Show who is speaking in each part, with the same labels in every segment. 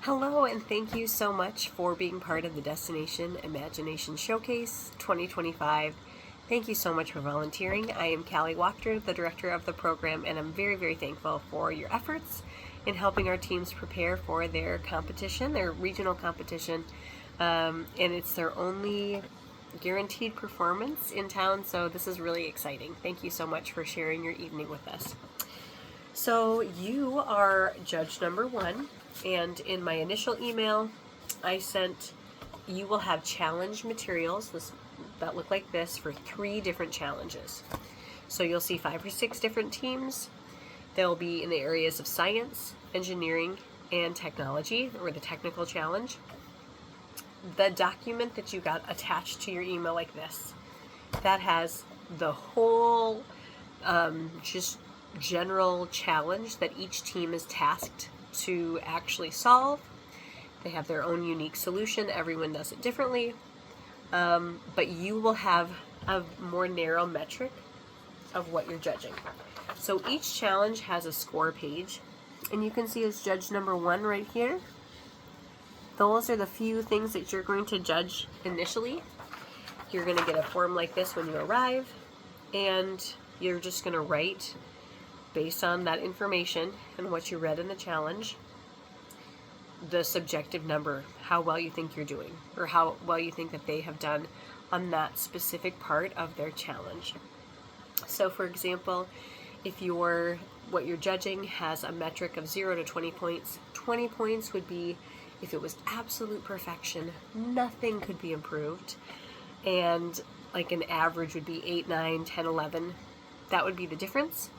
Speaker 1: Hello, and thank you so much for being part of the Destination Imagination Showcase 2025. Thank you so much for volunteering. I am Callie Wachter, the director of the program, and I'm very, very thankful for your efforts in helping our teams prepare for their competition, their regional competition. And it's their only guaranteed performance in town, so this is really exciting. Thank you so much for sharing your evening with us. So you are judge number one, and in my initial email I sent, you will have challenge materials that look like this for 3 different challenges. So you'll see 5 or 6 different teams. They'll be in the areas of science, engineering, and technology, or the technical challenge. The document that you got attached to your email like this, that has the whole just general challenge that each team is tasked to actually solve. They have their own unique solution. Everyone does it differently. But you will have a more narrow metric of what you're judging. So each challenge has a score page, and you can see as judge number 1 right here, those are the few things that you're going to judge initially. You're going to get a form like this when you arrive, and you're just going to write, based on that information and what you read in the challenge, the subjective number, how well you think you're doing, or how well you think that they have done on that specific part of their challenge. So for example, if what you're judging has a metric of 0 to 20 points, 20 points would be if it was absolute perfection, nothing could be improved, and like an average would be 8, 9, 10, 11. That would be the difference.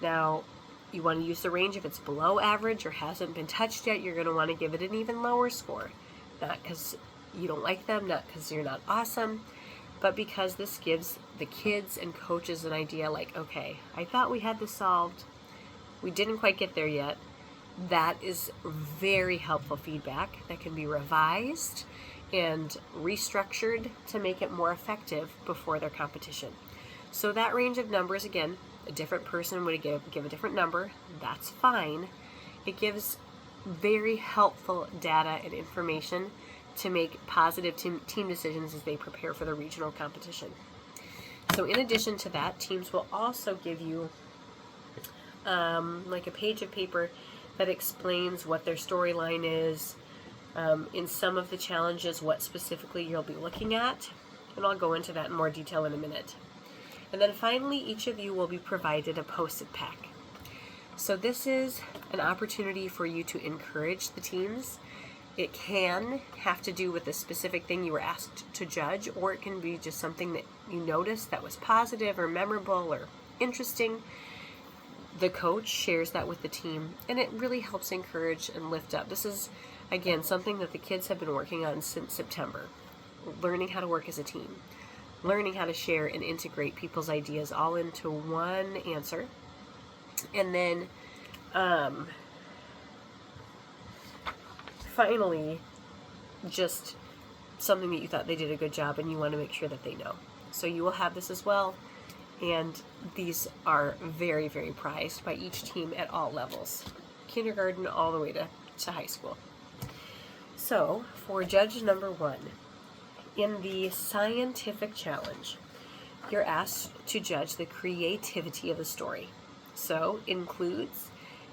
Speaker 1: Now, you want to use the range. If it's below average or hasn't been touched yet, you're going to want to give it an even lower score. Not because you don't like them, not because you're not awesome, but because this gives the kids and coaches an idea like, okay, I thought we had this solved. We didn't quite get there yet. That is very helpful feedback that can be revised and restructured to make it more effective before their competition. So that range of numbers, again, a different person would give a different number. That's fine. It gives very helpful data and information to make positive team decisions as they prepare for the regional competition. So in addition to that, teams will also give you like a page of paper that explains what their storyline is, in some of the challenges, what specifically you'll be looking at, and I'll go into that in more detail in a minute. And then finally, each of you will be provided a post-it pack. So this is an opportunity for you to encourage the teams. It can have to do with a specific thing you were asked to judge, or it can be just something that you noticed that was positive or memorable or interesting. The coach shares that with the team, and it really helps encourage and lift up. This is, again, something that the kids have been working on since September, learning how to work as a team, learning how to share and integrate people's ideas all into one answer. And then finally, just something that you thought they did a good job and you want to make sure that they know. So you will have this as well, and these are very, very prized by each team at all levels, kindergarten all the way to high school. So for judge number 1, in the scientific challenge, you're asked to judge the creativity of the story. So it includes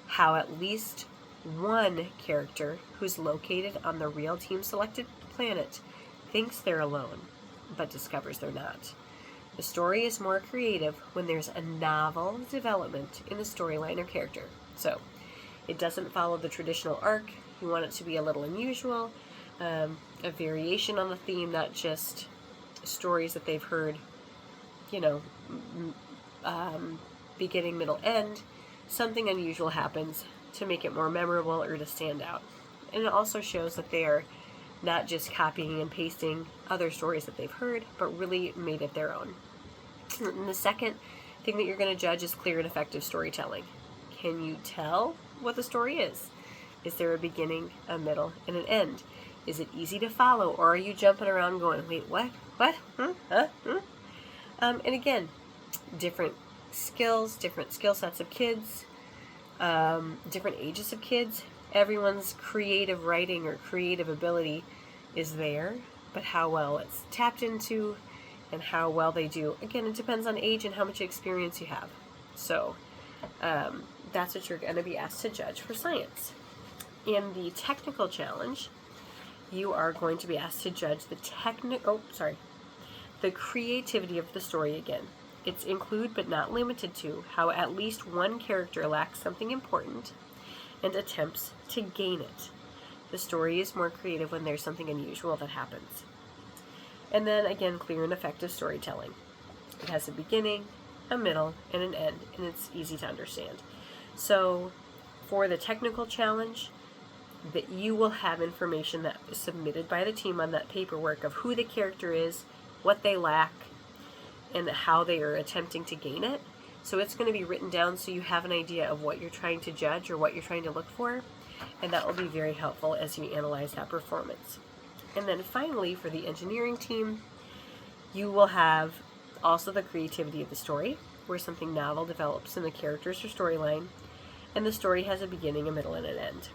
Speaker 1: how at least one character who's located on the real team selected planet thinks they're alone, but discovers they're not. The story is more creative when there's a novel development in the storyline or character. So it doesn't follow the traditional arc. You want it to be a little unusual, a variation on the theme, not just stories that they've heard, beginning, middle, end. Something unusual happens to make it more memorable or to stand out. And it also shows that they are not just copying and pasting other stories that they've heard, but really made it their own. And the second thing that you're going to judge is clear and effective storytelling. Can you tell what the story is? Is there a beginning, a middle, and an end? Is it easy to follow, or are you jumping around going, wait, what? And again, different skills, different skill sets of kids, different ages of kids, everyone's creative writing or creative ability is there, but how well it's tapped into and how well they do. Again, it depends on age and how much experience you have. So that's what you're going to be asked to judge for science. In the technical challenge, you are going to be asked to judge the creativity of the story again. It's include but not limited to how at least one character lacks something important and attempts to gain it. The story is more creative when there's something unusual that happens. And then again, clear and effective storytelling. It has a beginning, a middle, and an end, and it's easy to understand. So for the technical challenge, that you will have information that is submitted by the team on that paperwork of who the character is, what they lack, and how they are attempting to gain it. So it's going to be written down so you have an idea of what you're trying to judge or what you're trying to look for, and that will be very helpful as you analyze that performance. And then finally, for the engineering team, you will have also the creativity of the story, where something novel develops in the characters or storyline, and the story has a beginning, a middle, and an end.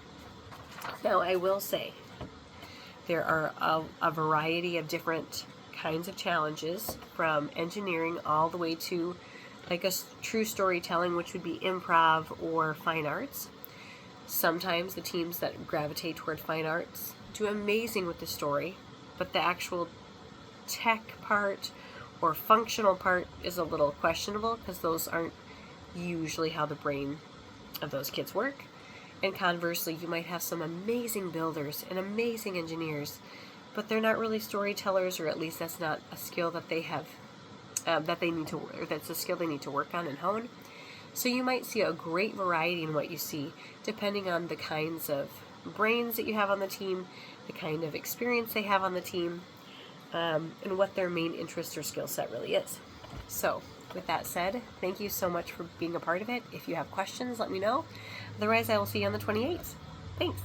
Speaker 1: Now, I will say, there are a variety of different kinds of challenges, from engineering all the way to like a true storytelling, which would be improv or fine arts. Sometimes the teams that gravitate toward fine arts do amazing with the story, but the actual tech part or functional part is a little questionable because those aren't usually how the brain of those kids work. And conversely, you might have some amazing builders and amazing engineers, but they're not really storytellers, or at least that's not a skill that they have, that's a skill they need to work on and hone. So you might see a great variety in what you see, depending on the kinds of brains that you have on the team, the kind of experience they have on the team, and what their main interest or skill set really is. So with that said, thank you so much for being a part of it. If you have questions, let me know. Otherwise, I will see you on the 28th. Thanks.